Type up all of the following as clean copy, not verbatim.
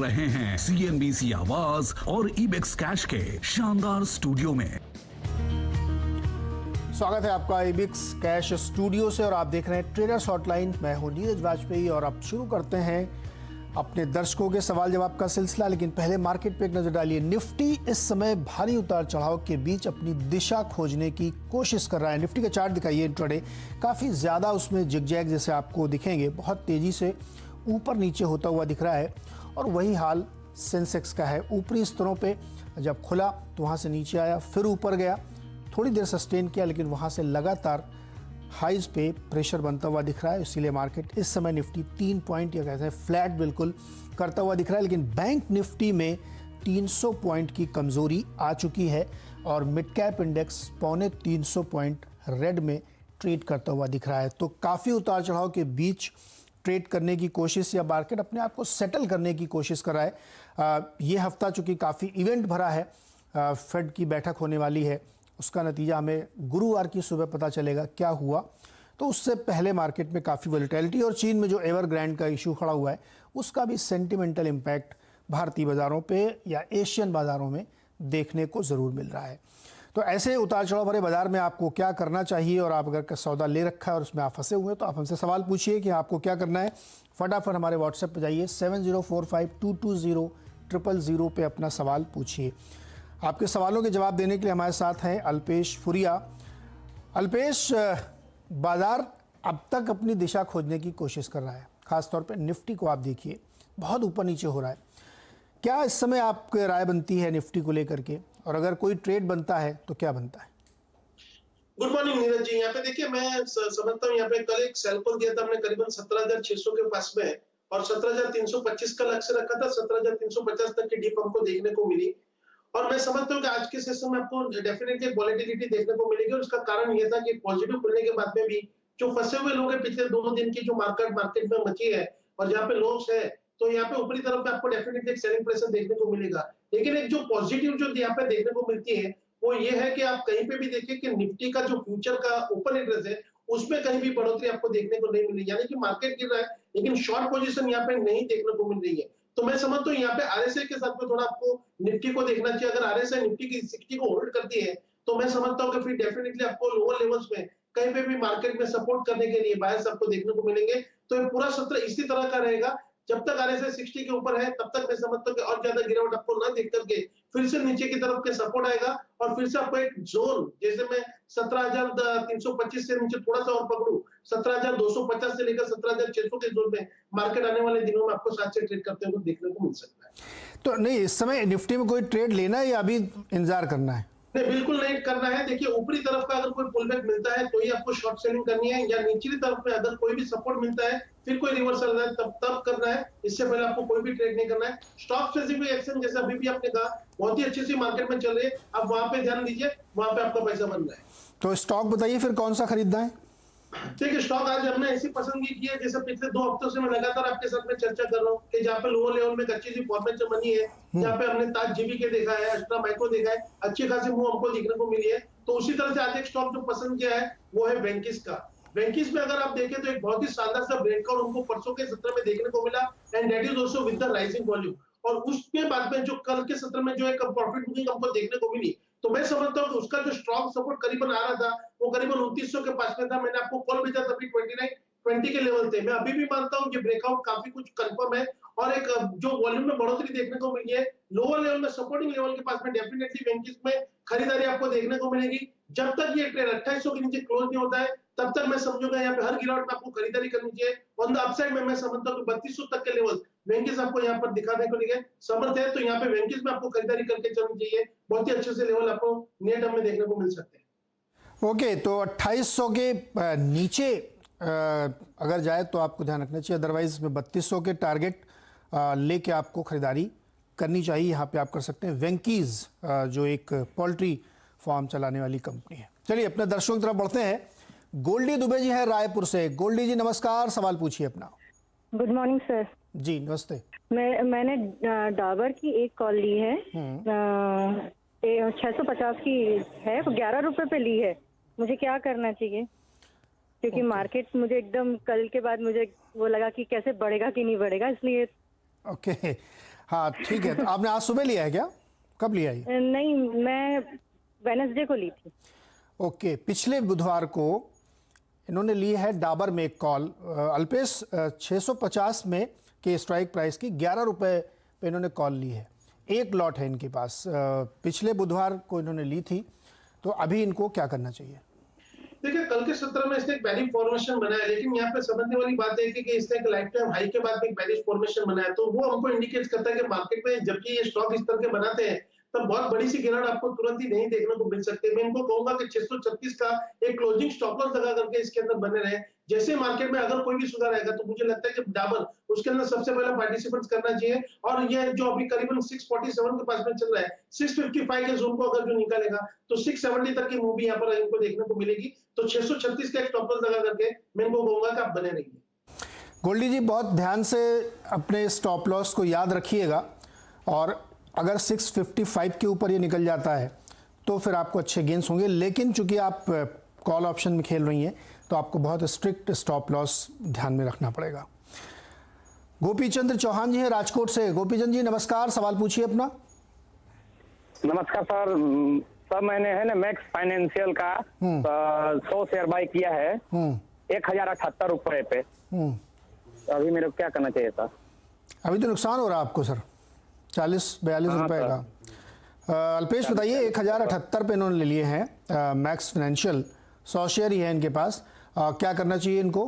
रहे हैं CNBC आवाज और इबेक्स कैश के शानदार स्टूडियो में। स्वागत है आपका इबेक्स कैश स्टूडियो से और आप देख रहे हैं ट्रेडर्स हॉटलाइन। मैं हूं नीरज वाजपेयी और अब शुरू करते हैं अपने दर्शकों के सवाल जवाब का सिलसिला। लेकिन पहले मार्केट पे एक नजर डालिए। निफ्टी इस समय भारी उतार चढ़ाव के बीच अपनी दिशा खोजने की कोशिश कर रहा है। निफ्टी का चार्ट दिखाइए इंट्राडे। काफी ज्यादा उसमें जिगजैग जैसे आपको दिखेंगे, बहुत तेजी से ऊपर नीचे होता हुआ दिख रहा है। और वही हाल सेंसेक्स का है। ऊपरी स्तरों पे जब खुला तो वहाँ से नीचे आया, फिर ऊपर गया, थोड़ी देर सस्टेन किया, लेकिन वहाँ से लगातार हाइज पे प्रेशर बनता हुआ दिख रहा है। इसीलिए मार्केट इस समय निफ्टी 3 पॉइंट या कहते हैं फ्लैट बिल्कुल करता हुआ दिख रहा है। लेकिन बैंक निफ्टी में 300 पॉइंट की कमजोरी आ चुकी है और mid cap index 250 point red में ट्रेड करता हुआ दिख रहा है। तो काफ़ी उतार चढ़ाव के बीच ट्रेड करने की कोशिश या मार्केट अपने आप को सेटल करने की कोशिश कर रहा है। ये हफ्ता चूंकि काफ़ी इवेंट भरा है, फेड की बैठक होने वाली है, उसका नतीजा हमें गुरुवार की सुबह पता चलेगा क्या हुआ। तो उससे पहले मार्केट में काफ़ी वॉलेटिलिटी और चीन में जो एवरग्रांड का इशू खड़ा हुआ है उसका भी सेंटिमेंटल इम्पैक्ट भारतीय बाज़ारों पे या एशियन बाज़ारों में देखने को ज़रूर मिल रहा है। तो ऐसे उतार चढ़ाव भरे बाजार में आपको क्या करना चाहिए, और आप अगर सौदा ले रखा है और उसमें आप फंसे हुए हैं तो आप हमसे सवाल पूछिए कि आपको क्या करना है। फटाफट हमारे व्हाट्सएप पे जाइए 7045220000 पे अपना सवाल पूछिए। आपके सवालों के जवाब देने के लिए हमारे साथ हैं अल्पेश फुरिया। अल्पेश, बाजार अब तक अपनी दिशा खोजने की कोशिश कर रहा है, खासतौर पे निफ्टी को आप देखिए बहुत ऊपर नीचे हो रहा है। क्या इस समय आपकी राय बनती है निफ्टी को लेकर के, और अगर कोई ट्रेड बनता है तो क्या बनता है? Good morning Neeraj ji. यहाँ पे देखिए, मैं समझता हूँ यहाँ पे कल एक सेल कॉल दिया था हमने करीबन 17,600 के पास में, और 17,325 का लक्ष्य रखा था। 17,350 तक की डीप हमको देखने को मिली, और मैं समझता हूँ कि आज के सेशन में आपको डेफिनेटली वॉलेटिलिटी देखने को मिलेगी। और उसका कारण ये था कि पॉजिटिव खुलने के बाद में भी जो फंसे हुए लोग हैं पिछले 2 दिन की जो मार्केट में मची है और जहाँ पे लॉस है, तो यहाँ पे ऊपरी तरफ पे आपको डेफिनेटली एक सेलिंग प्रेशर देखने को मिलेगा। लेकिन एक जो पॉजिटिव जो यहाँ पे देखने को मिलती है वो ये है कि आप कहीं पे भी देखिए कि निफ्टी का जो फ्यूचर का ओपन इंटरेस्ट है उसमें कहीं भी बढ़ोतरी आपको देखने को नहीं मिली। यानी कि मार्केट गिर रहा है लेकिन शॉर्ट पोजीशन यहाँ पे नहीं देखने को मिल रही है। तो मैं समझता हूँ यहाँ पे आरएसआई के साथ में थोड़ा आपको निफ्टी को देखना चाहिए। अगर आरएसआई निफ्टी की 60 को होल्ड करती है तो मैं समझता हूँ कि फिर डेफिनेटली आपको लोअर लेवल्स में कहीं पे भी मार्केट में सपोर्ट करने के लिए बायर्स आपको देखने को मिलेंगे। तो ये पूरा सत्र इसी तरह का रहेगा। जब तक आरएसआई 60 के ऊपर है तब तक मैं समझता हूँ कि और ज्यादा गिरावट आपको ना देख करके फिर से नीचे की तरफ के सपोर्ट आएगा, और फिर से आपको एक जोन, जैसे मैं 17,325 से नीचे थोड़ा सा और पकड़ू, 17,250 से लेकर 17,600 के जोन में मार्केट आने वाले दिनों में आपको साथ से ट्रेड करते हुए देखने को मिल सकता है। तो नहीं, इस समय निफ्टी में कोई ट्रेड लेना है या अभी इंतजार करना है? नहीं, बिल्कुल नहीं करना है। देखिए, ऊपरी तरफ का अगर कोई पुलबैक मिलता है तो ही आपको शॉर्ट सेलिंग करनी है, या निचली तरफ में अगर कोई भी सपोर्ट मिलता है फिर कोई रिवर्सल है तब करना है। इससे पहले आपको कोई भी ट्रेड नहीं करना है। स्टॉक स्पेसिफिक एक्शन जैसे अभी भी आपने कहा बहुत ही अच्छी सी मार्केट में चल रही है, आप वहां पे ध्यान दीजिए, वहां पे आपका पैसा बन रहा है। तो स्टॉक बताइए फिर कौन सा खरीदना है? देखिए, स्टॉक आज हमने ऐसी पसंदगी की है जैसे पिछले 2 हफ्तों से मैं लगातार आपके साथ में चर्चा कर रहा हूँ कि जहाँ पे लोअर लेवल में एक अच्छी सी फॉर्मेशन बनी है, जहाँ पे हमने ताज जीबीके देखा है, अस्ट्रा माइक्रो देखा है, अच्छी खासी मूव हमको देखने को मिली है। तो उसी तरह से आज एक स्टॉक जो पसंद किया है वो है वेंकीस का। वेंकीस में अगर आप देखें तो एक बहुत ही शानदार सा ब्रेकआउट हमको परसों के सत्र में देखने को मिला, and that is also with the rising volume. और उसके बाद में जो कल के सत्र में जो एक प्रॉफिट बुकिंग हमको देखने को मिली, तो मैं समझता हूँ कि उसका जो स्ट्रॉन्ग सपोर्ट करीबन आ रहा था वो करीबन 2900 के पास में था। मैंने आपको कॉल भेजा था, 2920 के लेवल थे। मैं अभी भी मानता हूँ कि ब्रेकआउट काफी कुछ कंफर्म है, और एक जो वॉल्यूम में बढ़ोतरी देखने को मिली है लोअर लेवल में सपोर्टिंग लेवल के पास में डेफिनेटली वेंकीस में खरीदारी आपको देखने को मिलेगी। जब तक ये ट्रेड 2800 के नीचे क्लोज नहीं होता है तब तक मैं समझूंगा यहाँ पे हर गिरावट में आपको खरीदारी करनी चाहिए। ऑन द अपसाइड में मैं समझता हूँ कि 3200 तक के लेवल वेंकीस आपको यहाँ पर दिखाने को लिए समर्थ है, तो यहाँ पे वेंकीस में आपको खरीदारी करके चलनी चाहिए। बहुत ही अच्छे से लेवल आपको नियर टर्म में देखने को मिल सकते हैं। ओके, तो 2800 के नीचे अगर जाए तो आपको ध्यान रखना चाहिए, अदरवाइज में 3200 के टारगेट लेके आपको खरीदारी करनी चाहिए। यहाँ पे आप कर सकते हैं वेंकीज, जो एक पोल्ट्री फार्म चलाने वाली कंपनी है। चलिए अपने दर्शकों की तरफ बढ़ते हैं। गोल्डी दुबे जी है रायपुर से। गोल्डी जी नमस्कार, सवाल पूछिए अपना। Good morning sir. जी नमस्ते। मैंने डाबर की एक कॉल ली है, 650 की है, 11 रुपए पे ली है। मुझे क्या करना चाहिए? क्योंकि मार्केट मुझे एकदम कल के बाद मुझे वो लगा कि कैसे बढ़ेगा कि नहीं बढ़ेगा, इसलिए। ओके, हाँ ठीक है, तो आपने आज सुबह लिया है क्या? कब लिया ये? नहीं, मैं वेडनेसडे को ली थी। ओके, पिछले बुधवार को इन्होंने ली है डाबर में एक कॉल। अल्पेश 650 में के स्ट्राइक प्राइस की 11 रुपए पे इन्होंने कॉल ली है। एक लॉट है इनके पास, पिछले बुधवार को इन्होंने ली थी। तो अभी इनको क्या करना चाहिए? देखिए, कल के सत्र में इसने एक बैरिश फॉर्मेशन बनाया, लेकिन यहाँ पे समझने वाली बात है कि इसने एक लाइफ टाइम हाई के बाद भी एक बैरिश फॉर्मेशन बनाया, तो वो हमको इंडिकेट करता है कि मार्केट में जबकि ये स्टॉक इस तरह के बनाते हैं तब बहुत बड़ी सी गिरावट आपको तुरंत ही नहीं देखने को मिल सकती है। मैं इनको कहूंगा कि 636 का एक क्लोजिंग स्टॉप लॉस लगा करके इसके अंदर बने रहे। जैसे मार्केट में अगर कोई भी सुधार आएगा तो मुझे लगता है कि डाबर उसके अंदर सबसे पहले पार्टिसिपेट करना चाहिए। और ये जो अभी करीबन 647 के पास में चल रहा है, 655 के जोन को अगर जो निकालेगा तो 670 तक की मूवी यहाँ पर इनको देखने को मिलेगी। तो 636 का एक स्टॉप लॉस लगा करके मैं इनको कहूंगा कि आप बने रहिए। गोल्डी जी, बहुत ध्यान से अपने स्टॉप लॉस को याद रखिएगा, और अगर 655 के ऊपर ये निकल जाता है तो फिर आपको अच्छे गेंस होंगे। लेकिन चूंकि आप कॉल ऑप्शन में खेल रही हैं तो आपको बहुत स्ट्रिक्ट स्टॉप लॉस ध्यान में रखना पड़ेगा। गोपी चंद्र चौहान जी हैं राजकोट से। गोपी चंद्र जी नमस्कार, सवाल पूछिए अपना। नमस्कार सर। सर मैंने है ना मैक्स फाइनेंशियल का 100 शेयर बाय किया है 1078 रुपए पे। अभी मेरे को क्या करना चाहिए था? अभी तो नुकसान हो रहा है आपको सर, 40-42 रुपए का। अल्पेश बताइए, 1078 पे इन्होंने ले लिए हैं मैक्स फाइनेंशियल, 100 शेयर ही है इनके पास। क्या करना चाहिए इनको?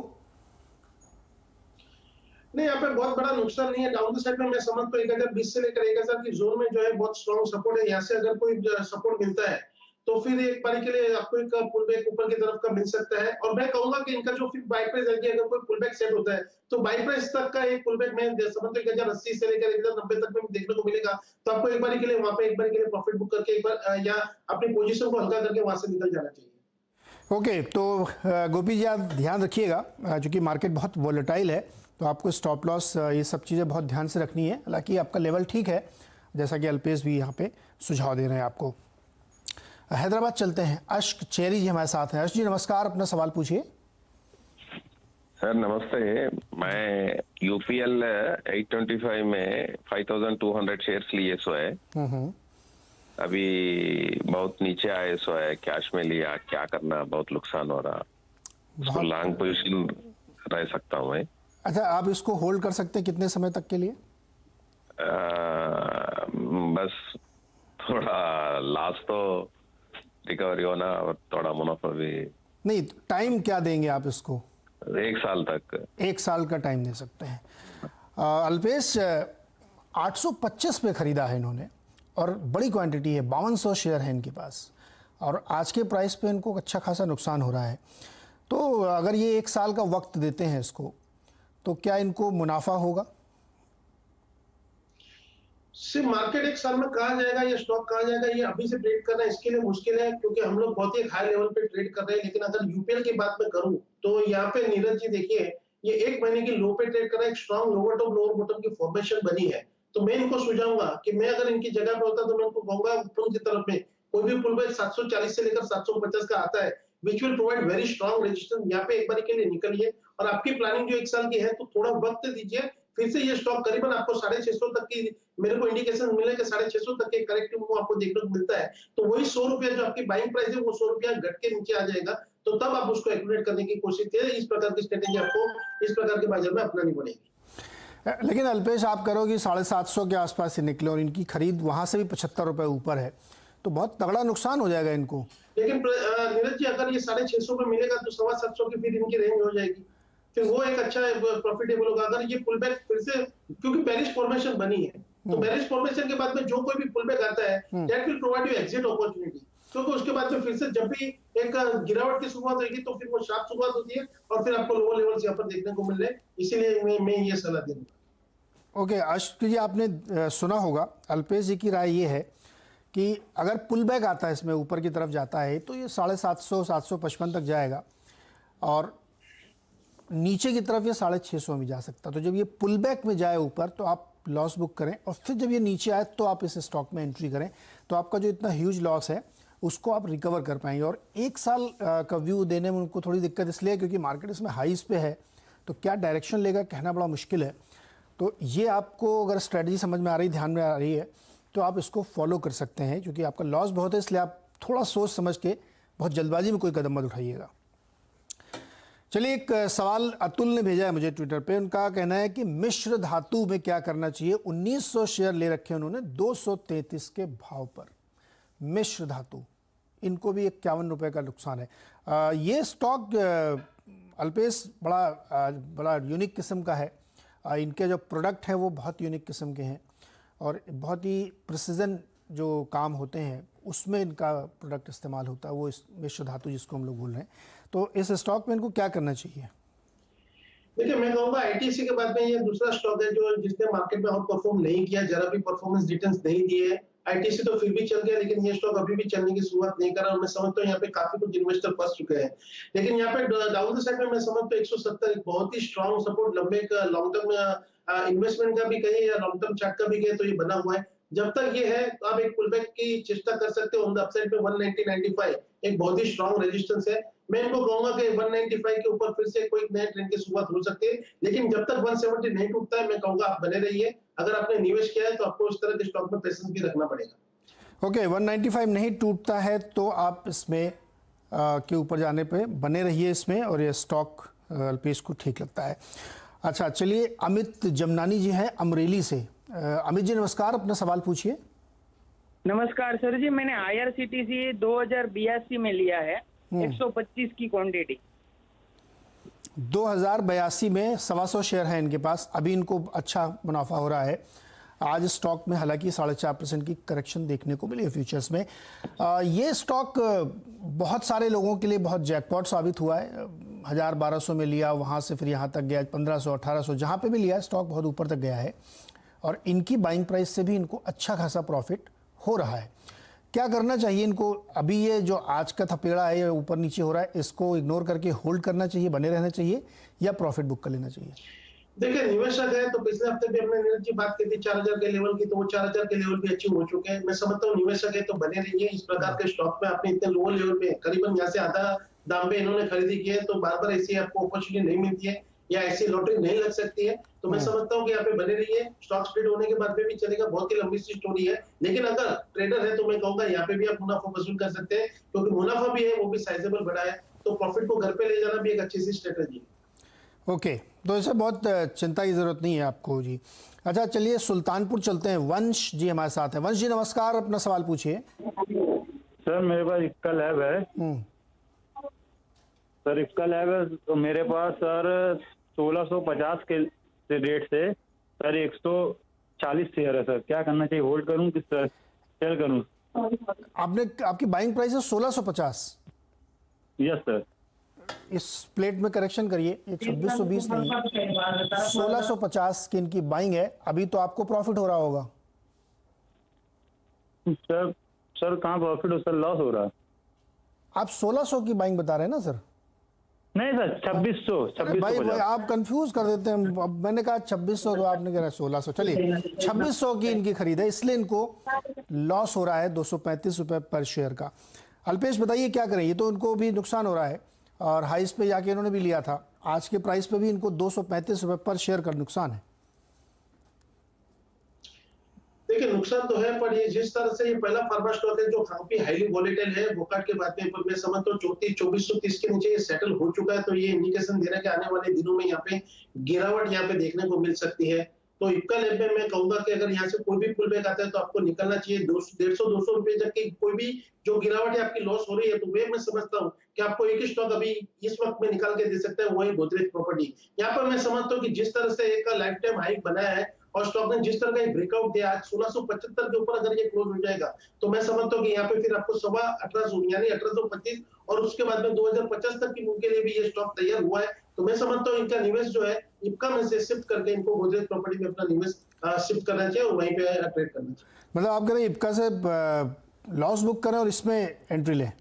नहीं, यहाँ पे बहुत बड़ा नुकसान नहीं है। डाउन द साइड में मैं समझ तो 1020 से लेकर 1000 की जोन में जो है बहुत स्ट्रॉन्ग सपोर्ट है। यहाँ से अगर कोई सपोर्ट मिलता है तो फिर एक बारी के लिए आपको एक पुल बैक ऊपर की तरफ का मिल सकता है। और मैं कहूंगा कि इनका जो फिर बाई प्राइस है कि अगर कोई पुल बैक सेट होता है तो बाई प्राइस तक का एक पुल बैक मैं समझ 1080 से लेकर 1090 तक में देखने को मिलेगा। तो आपको एक बारी के लिए वहां पे एक बारी के लिए प्रॉफिट बुक करके एक बार या अपनी पोजीशन को हल्का करके वहां से निकल जाना चाहिए। ओके, तो गोपी जी आप ध्यान रखिएगा, चूँकि मार्केट बहुत वॉलेटाइल है तो आपको स्टॉप लॉस ये सब चीज़ें बहुत ध्यान से रखनी है। हालांकि आपका लेवल ठीक है, जैसा कि अल्पेश भी यहाँ पे सुझाव दे रहे हैं आपको। हैदराबाद चलते हैं, अश्क चेरी जी हमारे साथ हैं। अश्क जी नमस्कार, अपना सवाल पूछिए। सर नमस्ते, मैं यूपीएल 825 में 5200 शेयर्स लिए सो है। अभी बहुत नीचे आए सो है, कैश में लिया, क्या करना, बहुत नुकसान हो रहा, उसको लॉन्ग पोजीशन रह सकता हूँ मैं? अच्छा, आप इसको होल्ड कर सकते हैं कितने समय तक के लिए? बस थोड़ा लॉस तो रिकवरी होना और थोड़ा मुनाफा भी। नहीं, टाइम क्या देंगे आप इसको? 1 साल तक। 1 साल का टाइम दे सकते हैं। अल्पेश 825 पे खरीदा है इन्होंने और बड़ी क्वांटिटी है, 5200 शेयर है इनके पास, और आज के प्राइस पे इनको अच्छा खासा नुकसान हो रहा है। तो अगर ये 1 साल का वक्त देते हैं इसको तो क्या इनको मुनाफा होगा? सिर्फ मार्केट 1 साल में कहा जाएगा या स्टॉक कहा जाएगा, ये अभी से ट्रेड करना इसके लिए मुश्किल है, क्योंकि हम लोग बहुत ही हाई लेवल पे ट्रेड कर रहे हैं। लेकिन अगर यूपीएल की बात मैं करूं तो यहाँ पे नीरज जी देखिए, ये 1 महीने की लो पे ट्रेड कर रहा है, एक strong lower top lower bottom की फॉर्मेशन बनी है। तो मैं इनको सुझाऊंगा कि मैं अगर इनकी जगह पे होता तो मैं इनको कहूंगा ऊपर की तरफ में कोई भी पुल बैक 740 से लेकर 750 का आता है, which will provide very strong resistance, यहाँ पे एक बार के लिए निकलिए। और आपकी प्लानिंग जो 1 साल की है तो थोड़ा वक्त दीजिए, फिर से ये स्टॉक करीबन आपको 650 तक की मेरे को इंडिकेशन मिले कि 650 तक के करेक्टिव मूव आपको देखने को मिलता है। तो वही 100 रुपया जो आपकी बाइंग प्राइस है वो 100 रुपया घट के नीचे आ जाएगा, तो तब आप उसको एक्यूमुलेट करने की कोशिश करें। इस प्रकार की स्ट्रेटेजी आपको इस प्रकार के बाजार में अपनानी पड़ेगी। लेकिन अल्पेश आप करोगे 750 के आसपास से निकले और इनकी खरीद वहां से भी 75 रुपए ऊपर है, तो बहुत तगड़ा नुकसान हो जाएगा इनको। लेकिन नीरज जी, अगर ये 650 में मिलेगा तो 725 की फिर इनकी रेंज हो जाएगी, फिर वो एक अच्छा प्रॉफिटेबल होगा। अगर ये पुल बैक फिर से, क्योंकि बेरिश फॉर्मेशन बनी है, तो बेरिश फॉर्मेशन के बाद में जो कोई भी पुल बैक आता है that will provide you exit opportunity, क्योंकि उसके बाद में फिर से जब भी एक गिरावट की शुरुआत होगी तो फिर वो शार्प शुरुआत होती है और फिर आपको लोअर लेवल्स यहाँ पर देखने को मिल रहे हैं। इसीलिए मैं ये सलाह दूंगा। ओके, अश्क जी आपने सुना होगा, अल्पेश जी की राय ये है कि अगर पुल बैक आता है इसमें ऊपर की तरफ जाता है तो ये 750 755 तक जाएगा और नीचे की तरफ ये 650 में जा सकता। तो जब ये पुल बैक में जाए ऊपर तो आप लॉस बुक करें, और फिर जब ये नीचे आए तो आप इस स्टॉक में एंट्री करें, तो आपका जो इतना ह्यूज लॉस है उसको आप रिकवर कर पाएंगे। और 1 साल का व्यू देने में उनको थोड़ी दिक्कत इसलिए क्योंकि मार्केट इसमें हाईस पे है, तो क्या डायरेक्शन लेगा कहना बड़ा मुश्किल है। तो ये आपको अगर स्ट्रेटजी समझ में आ रही, ध्यान में आ रही है, तो आप इसको फॉलो कर सकते हैं, क्योंकि आपका लॉस बहुत है, इसलिए आप थोड़ा सोच समझ के, बहुत जल्दबाजी में कोई कदम मत उठाइएगा। चलिए, एक सवाल अतुल ने भेजा है मुझे ट्विटर पे। उनका कहना है कि मिश्र धातु में क्या करना चाहिए। 1900 शेयर ले रखे उन्होंने 233 के भाव पर। मिश्र धातु, इनको भी 51 रुपये का नुकसान है। ये स्टॉक अल्पेश बड़ा यूनिक किस्म का है। इनके जो प्रोडक्ट हैं वो बहुत यूनिक किस्म के हैं और बहुत ही प्रिसीजन जो काम होते हैं उसमें इनका प्रोडक्ट इस्तेमाल होता है, वो इस मिश्र धातु जिसको हम लोग बोल रहे हैं। तो इस स्टॉक में इनको क्या करना चाहिए? देखिए, मैं कहूँगा आईटीसी के बाद में ये दूसरा स्टॉक है जो जिसने मार्केट में आउट परफॉर्म नहीं किया, जरा भी परफॉर्मेंस रिटर्न्स नहीं दिए। आईटीसी तो फिर भी चल गया, लेकिन ये स्टॉक अभी भी चलने की शुरुआत नहीं कर रहा। मैं समझता हूँ यहाँ पे काफी कुछ इन्वेस्टर फंस चुके हैं। लेकिन यहाँ पे डाउन द साइड में मैं समझता हूँ 170 एक बहुत ही स्ट्रॉन्ग सपोर्ट, लंबे लॉन्ग टर्म इन्वेस्टमेंट का भी कहिए या लॉन्ग टर्म चार्ट का भी कहिए, तो ये बना हुआ है। जब तक ये है तो आप एक पुलबैक की चेष्टा कर सकते हो। ऑन द अपसाइड पे 190-95 एक बहुत ही स्ट्रॉन्ग रेजिस्टेंस है। मैं इनको कहूंगा कि 195 के ऊपर फिर से कोई नए ट्रेंड की शुरुआत हो सकती है, लेकिन जब तक 170 नहीं टूटता है, मैं कहूंगा आप बने रहिए। अगर आपने निवेश किया है तो आपको इस तरह के स्टॉक में पेशेंस भी रखना पड़ेगा। ओके, 195 नहीं टूटता है तो आप इसमें के ऊपर जाने पे बने रहिए इसमें, और ये स्टॉक अल्पेश को ठीक लगता है। अच्छा, चलिए, अमित जमनानी जी हैं अमरेली से। अमित जी नमस्कार, अपना सवाल पूछिए। नमस्कार सर जी, मैंने IRCTC 2082 में लिया है 125 की क्वांटिटी। 2082 में 125 शेयर हैं इनके पास। अभी इनको अच्छा मुनाफा हो रहा है। आज स्टॉक में हालांकि 4.5% की करेक्शन देखने को मिली है फ्यूचर्स में। ये स्टॉक बहुत सारे लोगों के लिए बहुत जैकपॉट साबित हुआ है। 1000-1200 में लिया, वहाँ से फिर यहाँ तक गया 1500-1800, जहाँ पे भी लिया स्टॉक बहुत ऊपर तक गया है और इनकी बाइंग प्राइस से भी इनको अच्छा खासा प्रॉफिट हो रहा है। क्या करना चाहिए इनको? अभी ये जो आज का थपेड़ा है, ये ऊपर नीचे हो रहा है, इसको इग्नोर करके होल्ड करना चाहिए, बने रहना चाहिए, या प्रॉफिट बुक कर लेना चाहिए? देखिए, निवेशक है तो पिछले हफ्ते भी हमने नीरज जी बात की थी 4000 के लेवल की, तो वो 4000 के लेवल भी अचीव हो चुके हैं। मैं समझता हूँ निवेशक है तो बने रहिए इस प्रकार के स्टॉक में। आपने इतने लोअर लेवल पे करीबन यहाँ से आधा दाम पे इन्होंने खरीदी की है, तो बार बार ऐसी आपको अपॉर्चुनिटी नहीं मिलती है या ऐसी लॉटरी नहीं लग सकती है। तो मैं समझता हूँ कि यहाँ पे बने रहिए। स्टॉक स्प्लिट होने के बाद में भी चलेगा, बहुत ही लंबी सी स्टोरी है। लेकिन अगर ट्रेडर है तो मैं कहूंगा यहाँ पे भी आप मुनाफा वसूल कर सकते हैं, क्योंकि मुनाफा भी है वो भी साइजेबल बड़ा है, तो प्रॉफिट को घर पे ले जाना भी एक अच्छी सी स्ट्रेटेजी है। ओके, तो इससे बहुत चिंता की जरूरत नहीं है आपको जी। अच्छा, चलिए सुल्तानपुर चलते हैं। वंश जी हमारे साथ हैं। वंश जी नमस्कार, अपना सवाल पूछिए। सर मेरे पास इक्का लैब है। सर इक्का लैब है तो मेरे पास सर 1650 के रेट से सर 140 शेयर है। सर क्या करना चाहिए, होल्ड करूं कि सेल करूं? आपकी बाइंग प्राइस है 1650? Yes sir. इस प्लेट में करेक्शन करिए, ये 2620 नहीं, 1650 की इनकी बाइंग है। अभी तो आपको प्रॉफिट हो रहा होगा। सर कहाँ प्रॉफिट हो सर, लॉस हो रहा है। आप 1600 की बाइंग बता रहे हैं ना सर? नहीं सर, 2600। भाई आप कंफ्यूज कर देते हैं। अब मैंने कहा 2600 तो आपने कहा 1600। चलिए, 2600 की इनकी खरीद है, इसलिए इनको लॉस हो रहा है 235 रुपए पर शेयर का। अल्पेश बताइए क्या करें? ये तो इनको भी नुकसान हो रहा है और हाइस पे जाके इन्होंने भी लिया था, आज के प्राइस पे भी इनको 235 रुपए पर शेयर का नुकसान है। देखिए, नुकसान तो है, पर ये जिस तरह से ये पहला फार्मा स्टॉक है जो काफी हाईली वॉलेटाइल है, वोकाट के बाद में, पर मैं समझता हूँ 2430 के नीचे ये सेटल हो चुका है, तो ये इंडिकेशन दे रहा है कि आने वाले दिनों में यहाँ पे गिरावट यहाँ पे देखने को मिल सकती है। तो इक्का लैब में मैं कहूंगा कि अगर यहाँ से कोई भी पुल बैक आता है तो आपको निकलना चाहिए। 150-200 रुपए तक की कोई भी जो गिरावट है, आपकी लॉस हो रही है, तो वे मैं समझता हूँ कि आपको एक ही स्टॉक अभी इस वक्त में निकाल के दे सकता है, वो है गोदरेज प्रॉपर्टी। यहाँ पर मैं समझता हूँ कि जिस तरह से एक लाइफ टाइम हाइक बनाया है और स्टॉक ने जिस तरह का एक ब्रेकआउट दिया, आज 1675 के ऊपर अगर ये क्लोज हो जाएगा तो मैं समझता हूँ कि यहाँ पे फिर आपको 1800 यानी 1825 और उसके बाद में 2050 तक की मूव के लिए भी ये स्टॉक तैयार हुआ है। तो मैं समझता हूँ इनका निवेश जो है इक्का में से शिफ्ट करके इनको गोदरेज प्रॉपर्टी में अपना निवेश शिफ्ट करना चाहिए और वहीं पे ट्रेड करना चाहिए। मतलब आप कह रहे हैं इक्का से लॉस बुक करें और इसमें एंट्री लें?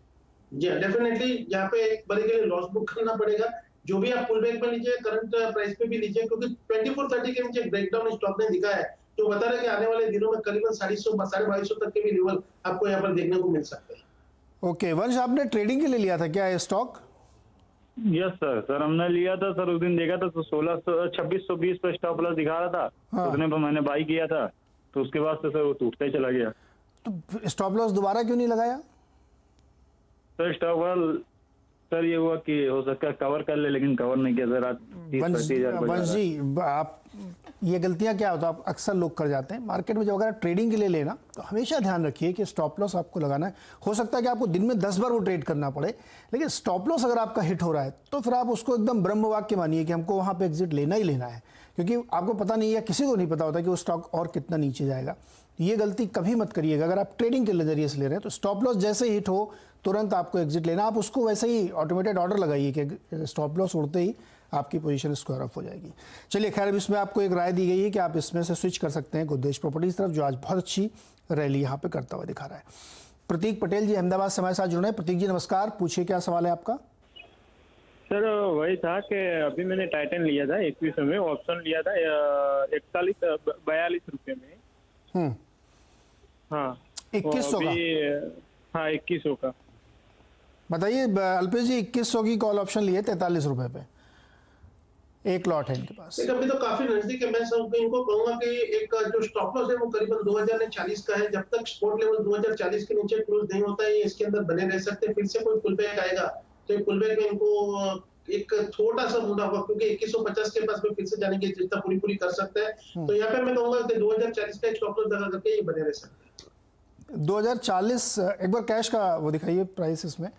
जी डेफिनेटली यहाँ पे एक बारी के लिए लॉस बुक करना पड़ेगा। जो भी आप पुल बैक में लीजिए, करंट प्राइस पे भी लीजिए, क्योंकि 2430 के नीचे ब्रेकडाउन स्टॉक ने दिखा है जो बता रहा है कि आने वाले दिनों में करीबन 2250 तक के भी लेवल आपको यहाँ पर देखने को मिल सकते हैं। ओके, वंश आपने ट्रेडिंग के लिए लिया था क्या ये स्टॉक? Yes sir. सर हमने लिया था सर, उस दिन देखा था तो 2620 पे स्टॉप लॉस दिखा रहा था। हाँ। उतने पर मैंने बाई किया था, तो उसके बाद से सर वो टूटता ही चला गया। तो स्टॉप लॉस दोबारा क्यों नहीं लगाया? सर स्टॉप लॉस सर ये हुआ कि हो सकता है कवर कर ले, लेकिन कवर नहीं किया सर। आज 30-35 वंश जी, आप ये गलतियां क्या होता है, आप अक्सर लोग कर जाते हैं मार्केट में। जब अगर ट्रेडिंग के लिए लेना तो हमेशा ध्यान रखिए कि स्टॉप लॉस आपको लगाना है। हो सकता है कि आपको दिन में 10 बार वो ट्रेड करना पड़े, लेकिन स्टॉप लॉस अगर आपका हिट हो रहा है तो फिर आप उसको एकदम ब्रह्म वाक्य मानिए कि हमको वहाँ पे एग्जिट लेना ही लेना है, क्योंकि आपको पता नहीं है, किसी को नहीं पता होता कि वो स्टॉक और कितना नीचे जाएगा। ये गलती कभी मत करिएगा अगर आप ट्रेडिंग के नजरिए से ले रहे हैं। तो स्टॉप लॉस जैसे हिट हो तुरंत आपको एग्जिट लेना। आप उसको वैसे ही ऑटोमेटेड ऑर्डर लगाइए कि स्टॉप लॉस उड़ते ही आपकी पोजीशन स्क्वायर ऑफ हो जाएगी। चलिए खैर, अब इसमें आपको एक राय दी गई है कि आप इसमें से स्विच कर सकते हैं गोदरेज प्रॉपर्टीज तरफ, जो आज बहुत अच्छी रैली यहाँ पे करता हुआ दिखा रहा है। प्रतीक पटेल जी अहमदाबाद से हमारे साथ जुड़े हैं। प्रतीक जी नमस्कार, पूछिए क्या सवाल है आपका। सर वही था कि अभी मैंने टाइटन लिया था 21 में, ऑप्शन लिया था 42 रुपये में। हाँ 2100 का? हाँ 2100 का। बताइए अल्पेश जी, 2100 की कॉल ऑप्शन लिए 43 रुपए पे, एक लॉट है इनके पास। अभी तो काफी नजदीक है। मैं सब इनको कहूंगा कि एक जो स्टॉप लॉस है वो करीबन 2040 का है। जब तक स्पोर्ट लेवल 2040 के नीचे क्लोज नहीं होता है, ये इसके अंदर बने रह सकते हैं। फिर से कोई पुल बैक आएगा तो पुल बैक में इनको एक छोटा सा मुद्दा हुआ, क्योंकि 2150 के पास में फिर से जाने की चेष्टा पूरी कर सकता है। तो यहाँ पे मैं कहूंगा कि 2040 का एक स्टॉप लॉस लगा करके ये बने रह सकते हैं। 2040 एक बार कैश का वो दिखाइए प्राइस इसमें।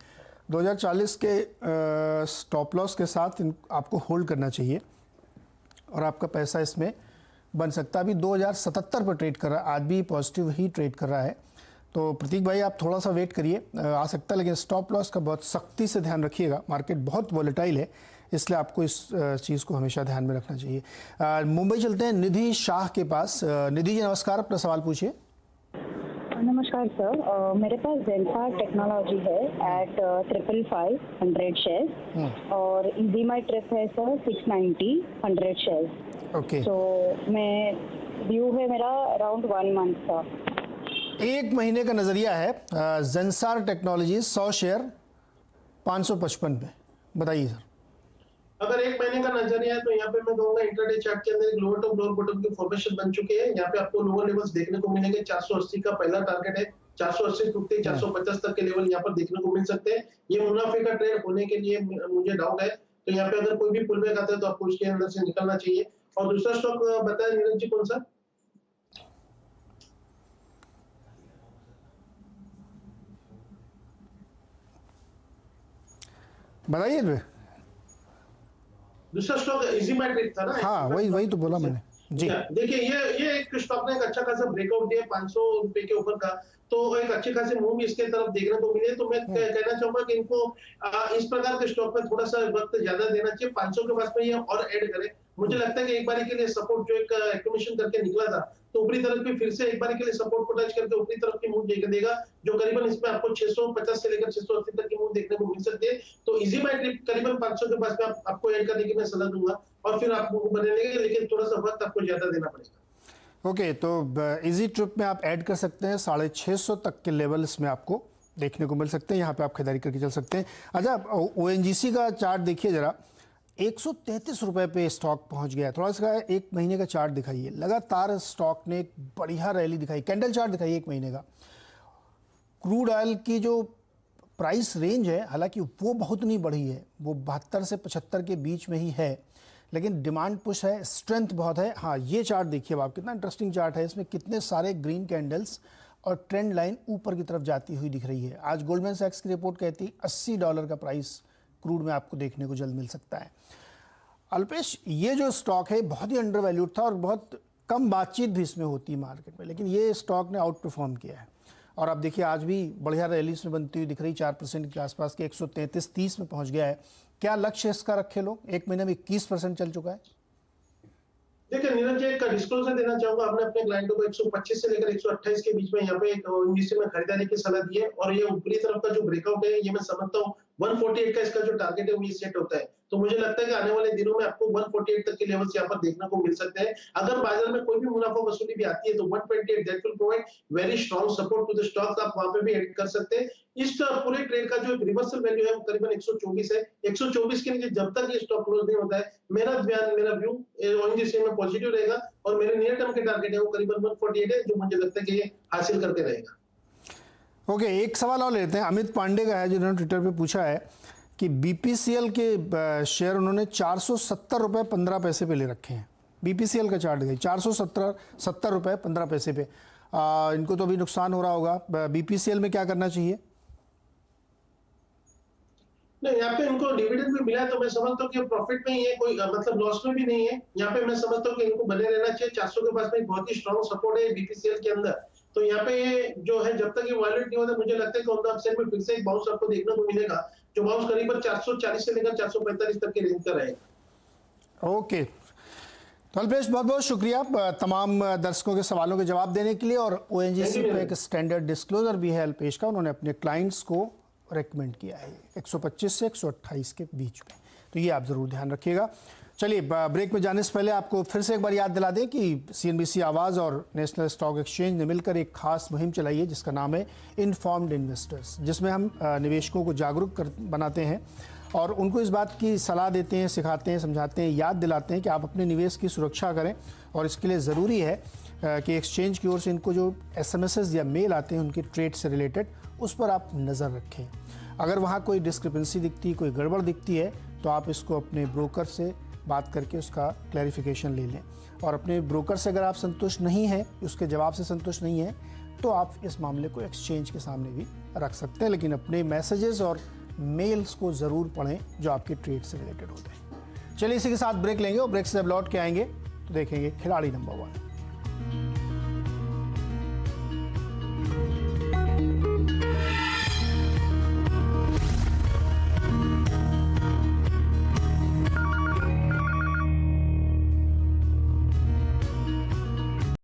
2040 के स्टॉप लॉस के साथ आपको होल्ड करना चाहिए और आपका पैसा इसमें बन सकता है। अभी 2077 पर ट्रेड कर रहा है, आज भी पॉजिटिव ही ट्रेड कर रहा है। तो प्रतीक भाई आप थोड़ा सा वेट करिए, आ सकता है, लेकिन स्टॉप लॉस का बहुत सख्ती से ध्यान रखिएगा। मार्केट बहुत वॉलेटाइल है, इसलिए आपको इस चीज़ को हमेशा ध्यान में रखना चाहिए। मुंबई चलते हैं निधि शाह के पास। निधि जी नमस्कार, अपना सवाल पूछिए। नमस्कार सर, मेरे पास जेंसा टेक्नोलॉजी है एट 555 शेयर और इजी माई ट्रिप है सर 690 100 शेयर। ओके, तो मैं व्यू है मेरा अराउंड 1 मंथ का। एक महीने का नज़रिया है। जेंसार टेक्नोलॉजी 100 शेयर 555 पे, बताइए सर। अगर एक महीने का नजरिया है तो यहाँ पे मैं कहूंगा इंट्राडे चार्ट के अंदर एक लोअर टॉप लोअर बॉटम की फॉर्मेशन बन चुके हैं। यहाँ पे आपको लोअर लेवल्स देखने को मिलेंगे। 480 का पहला टारगेट है, 480 टूटते 450 तक के लेवल यहाँ पर देखने को मिल सकते हैं। ये मुनाफे का ट्रेड होने के लिए मुझे डाउट है, तो यहाँ पे अगर कोई भी पुल बैक आता है तो आपको उसके अंदर से निकलना चाहिए। और दूसरा स्टॉक बताया नीरज जी, कौन सा? बताइए। दूसरा स्टॉक इजी माई ट्रेड था ना। हाँ वही तो बोला मैंने जी। देखिए ये एक स्टॉक ने एक अच्छा खासा ब्रेकआउट दिया 500 रुपए के ऊपर का, तो एक अच्छी खासी मूव इसके तरफ देखने को मिले। तो मैं कहना चाहूंगा कि इनको इस प्रकार के स्टॉक में थोड़ा सा वक्त ज्यादा देना चाहिए। 500 के पास में ये और ऐड करें। मुझे लगता है कि एक बारी के लिए सपोर्ट जो एक एक्टिवेशन करके निकला था, तो ऊपरी तरफ भी फिर से एक बारी के लिए सपोर्ट को टच करके ऊपरी तरफ की मूव देगा, जो करीबन इसमें आपको 650 से लेकर 680 तक की मूव देखने को मिल सकती है। तो इजी माई ट्रिप करीबन 500 के पास में आपको ऐड करने की मैं सलाह दूंगा, और फिर आप बने लेंगे, लेकिन थोड़ा सा वक्त आपको ज्यादा देना पड़ेगा। ओके, तो इजी ट्रिप में आप ऐड कर सकते हैं। 650 तक के लेवल इसमें आपको देखने को मिल सकते हैं। यहाँ पे आप खरीदारी करके चल सकते हैं। अच्छा, ONGC का चार्ट देखिए जरा, 133 रुपए पे स्टॉक पहुंच गया है। थोड़ा सा एक महीने का चार्ट दिखाइए। लगातार स्टॉक ने एक बढ़िया रैली दिखाई। कैंडल चार्ट दिखाइए एक महीने का। क्रूड ऑयल की जो प्राइस रेंज है, हालांकि वो बहुत नहीं बढ़ी है, वो 72 से 75 के बीच में ही है, लेकिन डिमांड पुश है, स्ट्रेंथ बहुत है। हाँ, ये चार्ट देखिए आप, कितना इंटरेस्टिंग चार्ट है। इसमें कितने सारे ग्रीन कैंडल्स और ट्रेंड लाइन ऊपर की तरफ जाती हुई दिख रही है। आज गोल्डमैन सैक्स की रिपोर्ट कहती है $80 का प्राइस क्रूड में आपको देखने को जल्द मिल सकता है। अल्पेश, ये जो स्टॉक है बहुत ही अंडर वैल्यूड था और बहुत कम बातचीत भी इसमें होती है मार्केट में, लेकिन ये स्टॉक ने आउट परफॉर्म किया है। और आप देखिए आज भी बढ़िया रैली में बनती हुई दिख रही, 4% के आसपास के 133-30 में पहुंच गया है। क्या लक्ष्य इसका रखे लोग? एक महीने में 21% चल चुका है। देखिए नीरज जी, एक डिस्क्लोजर देना चाहूंगा। आपने अपने क्लाइंटों को 125 से लेकर 128 के बीच में यहाँ पे ONGC में खरीदारी की सलाह दी है, और ये ऊपरी तरफ का जो ब्रेकआउट है, ये मैं समझता हूँ 148 का इसका जो टारगेट है वो ये सेट होता है। तो मुझे लगता है कि आने वाले दिनों में आपको 148 तक के लेवल्स यहाँ पर देखने को मिल सकते हैं। अगर बाजार में कोई भी मुनाफा वसूली भी आती है तो 128 that will provide very strong support to the stock, आप वहां पे भी ऐड कर सकते हैं। इस पूरे ट्रेड का जो एक रिवर्सल वैल्यू है वो करीबन 124 है। 124 के नीचे जब तक ये स्टॉक क्लोज नहीं होता है, मेरा व्यू ओएनजीसी में पॉजिटिव रहेगा और मेरे नियर टर्म के टारगेट है वो करीबन 148 है, जो मुझे लगता है कि ये हासिल करके रहेगा। ओके, एक सवाल और लेते हैं। अमित पांडे का है, जिन्होंने ट्विटर पे पूछा है कि बीपीसीएल के शेयर उन्होंने 470 रुपये 15 पैसे पे ले रखे हैं। बीपीसीएल का चार्ट गई 470 रुपये 15 पैसे पे। इनको तो अभी नुकसान हो रहा होगा। बीपीसीएल में क्या करना चाहिए? नहीं, यहाँ पे इनको डिविडेंड भी मिला है तो मैं समझता हूँ कि प्रॉफिट में ही है, कोई मतलब लॉस में भी नहीं है। यहाँ पे मैं समझता हूँ कि इनको बने रहना चाहिए। 400 के पास में बहुत ही स्ट्रॉन्ग सपोर्ट है बीपीसीएल के अंदर। तो यहाँ पे जो है जब तक ये वायलेट नहीं होता, मुझे लगता है कि ऑन द अपसाइड में फिर से एक बाउंस आपको देखने को मिलेगा, जो बाउंस करीबन 440 से लेकर 445 तक के रेंज का रहेगा। ओके, तो अल्पेश बहुत बहुत शुक्रिया तमाम दर्शकों के सवालों के जवाब देने के लिए। और ओएनजीसी पे एक स्टैंडर्ड डिस्क्लोजर भी है अल्पेश का, उन्होंने अपने क्लाइंट्स को रेकमेंड किया है 125 से 128 के बीच में, तो ये आप ज़रूर ध्यान रखिएगा। चलिए, ब्रेक में जाने से पहले आपको फिर से एक बार याद दिला दें कि सीएनबीसी आवाज़ और नेशनल स्टॉक एक्सचेंज ने मिलकर एक खास मुहिम चलाई है जिसका नाम है इन्फॉर्म्ड इन्वेस्टर्स, जिसमें हम निवेशकों को जागरूक बनाते हैं और उनको इस बात की सलाह देते हैं, सिखाते हैं, समझाते हैं, याद दिलाते हैं कि आप अपने निवेश की सुरक्षा करें। और इसके लिए ज़रूरी है कि एक्सचेंज की ओर से इनको जो एसएमएसेस या मेल आते हैं उनके ट्रेड से रिलेटेड, उस पर आप नज़र रखें। अगर वहाँ कोई डिस्क्रिपेंसी दिखती है, कोई गड़बड़ दिखती है, तो आप इसको अपने ब्रोकर से बात करके उसका क्लैरिफिकेशन ले लें। और अपने ब्रोकर से अगर आप संतुष्ट नहीं हैं, उसके जवाब से संतुष्ट नहीं हैं, तो आप इस मामले को एक्सचेंज के सामने भी रख सकते हैं। लेकिन अपने मैसेजेस और मेल्स को ज़रूर पढ़ें जो आपके ट्रेड से रिलेटेड होते हैं। चलिए, इसी के साथ ब्रेक लेंगे और ब्रेक से जब लौट के आएंगे तो देखेंगे खिलाड़ी नंबर 1।